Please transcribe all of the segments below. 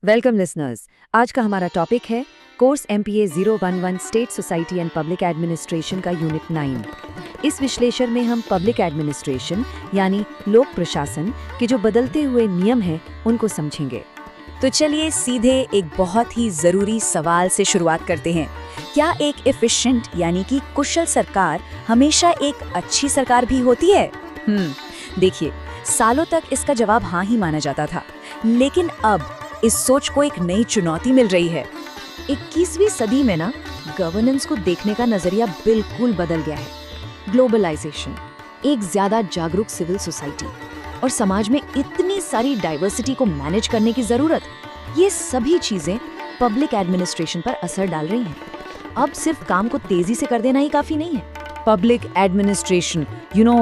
Welcome listeners. आज का हमारा टॉपिक है course MPA 011 state society and public administration का यूनिट 9। इस विश्लेषण में हम पब्लिक एडमिनिस्ट्रेशन यानी लोक प्रशासन के जो बदलते हुए नियम हैं उनको समझेंगे। तो चलिए सीधे एक बहुत ही जरूरी सवाल से शुरुआत करते हैं। क्या एक एफिशिएंट यानी कि कुशल सरकार हमेशा एक अच्छी सरकार भी होती है? देखिए, सालों तक इसका जवाब हाँ ही माना जाता था, लेकिन अब इस सोच को एक नई चुनौती मिल रही है। 21वीं सदी में ना गवर्नेंस को देखने का नजरिया बिल्कुल बदल गया है। ग्लोबलाइजेशन, एक ज्यादा जागरूक सिविल सोसाइटी और समाज में इतनी सारी डाइवर्सिटी को मैनेज करने की जरूरत, ये सभी चीजें पब्लिक एडमिनिस्ट्रेशन पर असर डाल रही हैं। अब सिर्फ काम को तेजी से कर देना ही काफी नहीं है। पब्लिक एडमिनिस्ट्रेशन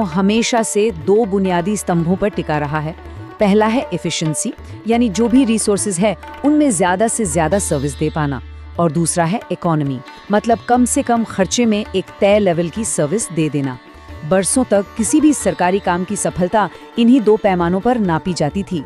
हमेशा से दो बुनियादी स्तंभों पर टिका रहा है। पहला है एफिशिएंसी, यानी जो भी रिसोर्सेज है उनमें ज्यादा से ज्यादा सर्विस दे पाना, और दूसरा है इकोनॉमी, मतलब कम से कम खर्चे में एक तय लेवल की सर्विस दे देना। बरसों तक किसी भी सरकारी काम की सफलता इन्हीं दो पैमानों पर नापी जाती थी।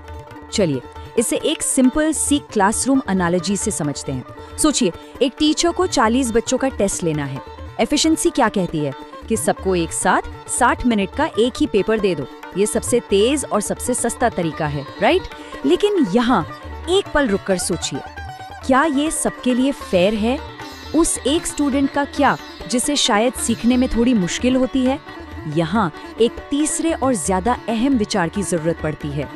चलिए इसे एक सिंपल सी क्लासरूम एनालॉजी से समझते हैं। सोचिए, एक टीचर को 40 बच्चों का टेस्ट लेना है। एफिशिएंसी क्या कहती है कि सबको एक साथ 60 मिनट का एक ही पेपर दे दो। ये सबसे तेज और सबसे सस्ता तरीका है, राइट? लेकिन यहाँ एक पल रुककर सोचिए, क्या ये सबके लिए फेयर है? उस एक स्टूडेंट का क्या जिसे शायद सीखने में थोड़ी मुश्किल होती है? यहाँ एक तीसरे और ज्यादा अहम विचार की जरूरत पड़ती है,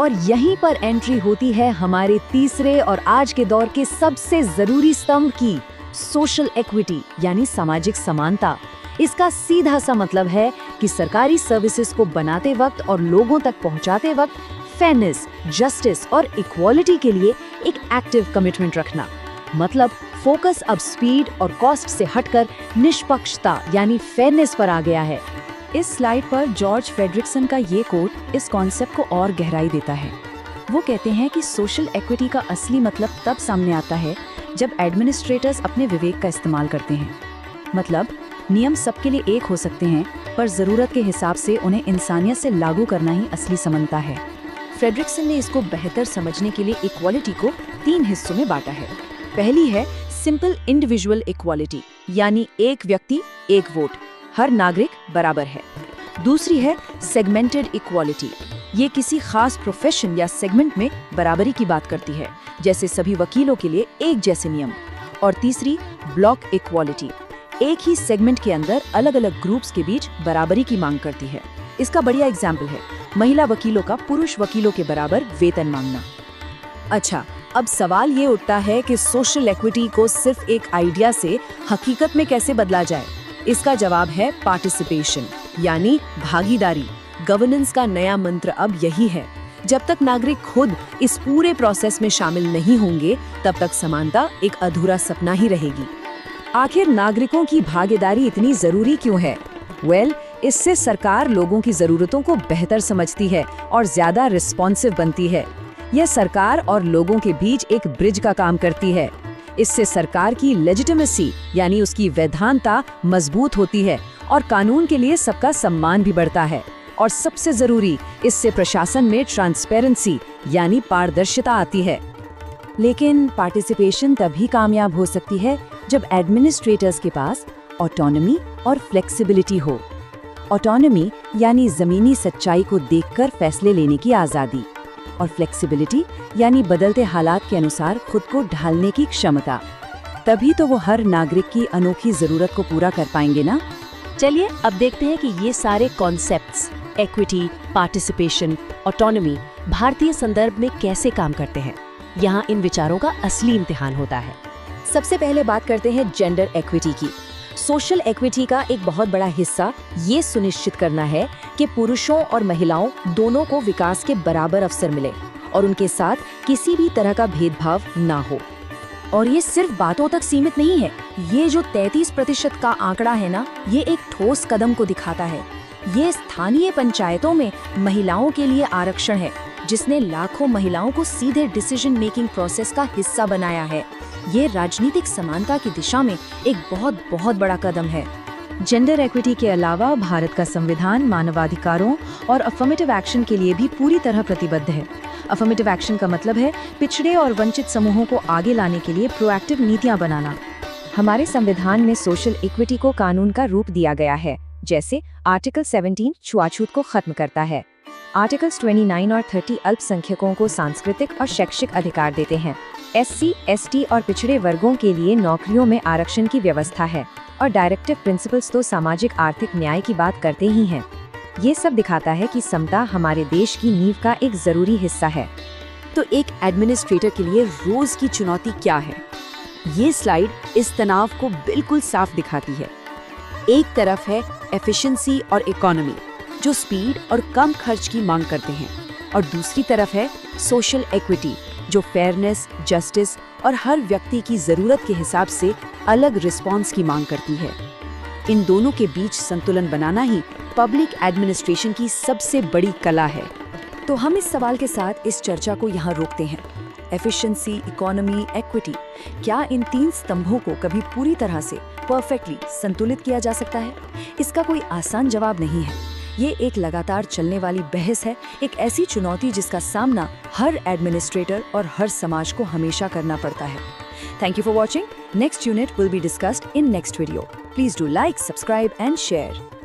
और यहीं पर एंट्री होती है हमारे तीसरे और आज के दौर के सबसे जरूरी स्तंभ की, सोशल इक्विटी यानी सामाजिक समानता। इसका सीधा सा मतलब है कि सरकारी सर्विसेज को बनाते वक्त और लोगों तक पहुंचाते वक्त फेयरनेस, जस्टिस और इक्वालिटी के लिए एक एक्टिव कमिटमेंट रखना। मतलब फोकस अब स्पीड और कॉस्ट से हटकर निष्पक्षता यानी फेयरनेस पर आ गया है। इस स्लाइड पर जॉर्ज फ्रेडरिक्सन का ये कोट इस कॉन्सेप्ट को और गहराई देता है। वो कहते हैं कि सोशल इक्विटी का असली मतलब तब सामने आता है जब एडमिनिस्ट्रेटर्स अपने विवेक का इस्तेमाल करते हैं। मतलब नियम सबके लिए एक हो सकते हैं, पर जरूरत के हिसाब से उन्हें इंसानियत से लागू करना ही असली समानता है। फ्रेडरिक्सन ने इसको बेहतर समझने के लिए इक्वालिटी को 3 हिस्सों में बांटा है। पहली है सिंपल इंडिविजुअल इक्वालिटी, यानी एक व्यक्ति एक वोट, हर नागरिक बराबर है। दूसरी है सेगमेंटेड इक्वालिटी, ये किसी खास प्रोफेशन या सेगमेंट में बराबरी की बात करती है, जैसे सभी वकीलों के लिए एक जैसे नियम। और तीसरी ब्लॉक इक्वालिटी, एक ही सेगमेंट के अंदर अलग अलग ग्रुप्स के बीच बराबरी की मांग करती है। इसका बढ़िया एग्जाम्पल है महिला वकीलों का पुरुष वकीलों के बराबर वेतन मांगना। अच्छा, अब सवाल ये उठता है कि सोशल इक्विटी को सिर्फ एक आइडिया से हकीकत में कैसे बदला जाए? इसका जवाब है पार्टिसिपेशन, यानी भागीदारी। गवर्नेंस का नया मंत्र अब यही है। जब तक नागरिक खुद इस पूरे प्रोसेस में शामिल नहीं होंगे, तब तक समानता एक अधूरा सपना ही रहेगी। आखिर नागरिकों की भागीदारी इतनी जरूरी क्यों है? इससे सरकार लोगों की जरूरतों को बेहतर समझती है और ज्यादा रिस्पॉन्सिव बनती है। यह सरकार और लोगों के बीच एक ब्रिज का काम करती है। इससे सरकार की लेजिटिमेसी यानी उसकी वैधानता मजबूत होती है और कानून के लिए सबका सम्मान भी बढ़ता है। और सबसे जरूरी, इससे प्रशासन में ट्रांसपेरेंसी यानी पारदर्शिता आती है। लेकिन पार्टिसिपेशन तभी कामयाब हो सकती है जब एडमिनिस्ट्रेटर्स के पास ऑटोनॉमी और फ्लेक्सिबिलिटी हो। ऑटोनॉमी यानी जमीनी सच्चाई को देखकर फैसले लेने की आज़ादी, और फ्लेक्सिबिलिटी यानी बदलते हालात के अनुसार खुद को ढालने की क्षमता। तभी तो वो हर नागरिक की अनोखी जरूरत को पूरा कर पाएंगे ना। चलिए अब देखते हैं कि ये सारे कॉन्सेप्ट्स इक्विटी, पार्टिसिपेशन, ऑटोनॉमी भारतीय संदर्भ में कैसे काम करते हैं। यहाँ इन विचारों का असली इम्तिहान होता है। सबसे पहले बात करते हैं जेंडर इक्विटी की। सोशल इक्विटी का एक बहुत बड़ा हिस्सा ये सुनिश्चित करना है कि पुरुषों और महिलाओं दोनों को विकास के बराबर अवसर मिले और उनके साथ किसी भी तरह का भेदभाव ना हो। और ये सिर्फ बातों तक सीमित नहीं है। ये जो 33% का आंकड़ा है ना, ये एक ठोस कदम को दिखाता है। ये स्थानीय पंचायतों में महिलाओं के लिए आरक्षण है, जिसने लाखों महिलाओं को सीधे डिसीजन मेकिंग प्रोसेस का हिस्सा बनाया है। ये राजनीतिक समानता की दिशा में एक बहुत बड़ा कदम है। जेंडर इक्विटी के अलावा भारत का संविधान मानवाधिकारों और अफर्मेटिव एक्शन के लिए भी पूरी तरह प्रतिबद्ध है। अफर्मेटिव एक्शन का मतलब है पिछड़े और वंचित समूहों को आगे लाने के लिए प्रोएक्टिव नीतियां बनाना। हमारे संविधान में सोशल इक्विटी को कानून का रूप दिया गया है, जैसे आर्टिकल 17 छुआछूत को खत्म करता है। आर्टिकल्स 29 और 30 अल्पसंख्यकों को सांस्कृतिक और शैक्षिक अधिकार देते हैं। SC, ST और पिछड़े वर्गों के लिए नौकरियों में आरक्षण की व्यवस्था है और डायरेक्टिव प्रिंसिपल्स तो सामाजिक आर्थिक न्याय की बात करते ही हैं। ये सब दिखाता है कि समता हमारे देश की नींव का एक जरूरी हिस्सा है। तो एक एडमिनिस्ट्रेटर के लिए रोज की चुनौती क्या है? ये स्लाइड इस तनाव को बिल्कुल साफ दिखाती है। एक तरफ है एफिशिएंसी और इकोनॉमी, जो स्पीड और कम खर्च की मांग करते हैं, और दूसरी तरफ है सोशल इक्विटी, जो फेयरनेस, जस्टिस और हर व्यक्ति की जरूरत के हिसाब से अलग रिस्पॉन्स की मांग करती है। इन दोनों के बीच संतुलन बनाना ही पब्लिक एडमिनिस्ट्रेशन की सबसे बड़ी कला है। तो हम इस सवाल के साथ इस चर्चा को यहाँ रोकते हैं। एफिशिएंसी, इकोनॉमी, इक्विटी, क्या इन 3 स्तंभों को कभी पूरी तरह से परफेक्टली संतुलित किया जा सकता है? इसका कोई आसान जवाब नहीं है। ये एक लगातार चलने वाली बहस है, एक ऐसी चुनौती जिसका सामना हर एडमिनिस्ट्रेटर और हर समाज को हमेशा करना पड़ता है। Thank you for watching. Next unit will be discussed in next video. Please do like, subscribe and share.